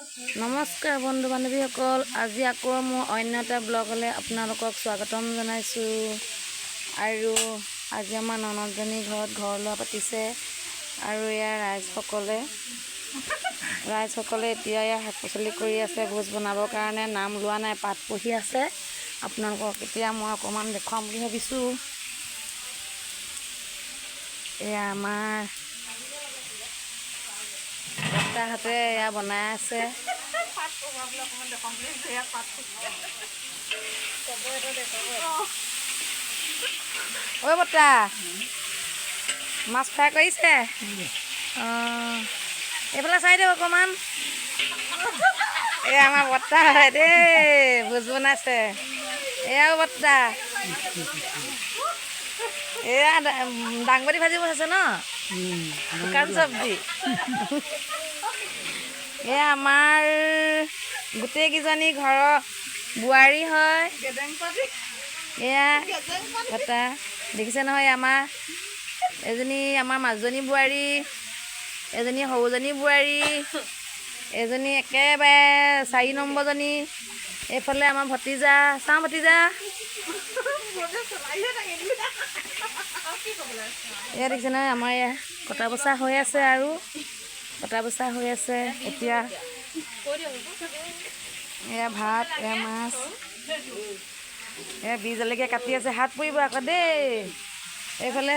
নমস্কাৰ বন্ধু বান্ধৱীসকল, আজি আকৌ মোৰ অন্য এটা ব্লগলৈ আপোনালোকক স্বাগতম জনাইছোঁ। আৰু আজি আমাৰ ননদজনী ঘৰত ঘৰ লোৱা পাতিছে আৰু ইয়াৰ ৰাইজসকলে এতিয়া ইয়াৰ শাক পাচলি কৰি আছে। ভোজ বনাবৰ কাৰণে নাম লোৱা নাই, পাত পঢ়ি আছে। আপোনালোকক এতিয়া মই অকণমান দেখুৱাম বুলি ভাবিছোঁ। এয়া আমাৰ বৰ্তাহঁতে এয়া বনাই আছে। ঐ বৰ্তা, মাছ ফ্ৰাই কৰিছে? অঁ, এইফালে চাই দিয়ক অকণমান। এই আমাৰ বৰ্তা হয় দেই, ভোজ বনাইছে। এয়াও বৰ্তা, এয়া দাংবডি ভাজিব হৈছে ন, শুকান চব্জি। এয়া আমাৰ গোটেইকেইজনী ঘৰৰ বোৱাৰী হয়। এয়া বৰ্তা দেখিছে নহয়, এজনী আমাৰ মাজনী বোৱাৰী, এজনী সৰুজনী বোৱাৰী, এজনী একেবাৰে 4 নম্বৰজনী। এইফালে আমাৰ ভতিজা, চাওঁ ভতিজা। এয়া দেখিছে নহয়, আমাৰ এয়া কটা বচা হৈ আছে আৰু এতিয়া এয়া ভাত, এয়া মাছ, এয়া বি জলকীয়া কাটি আছে। হাত পৰিব আকৌ দেই। এইফালে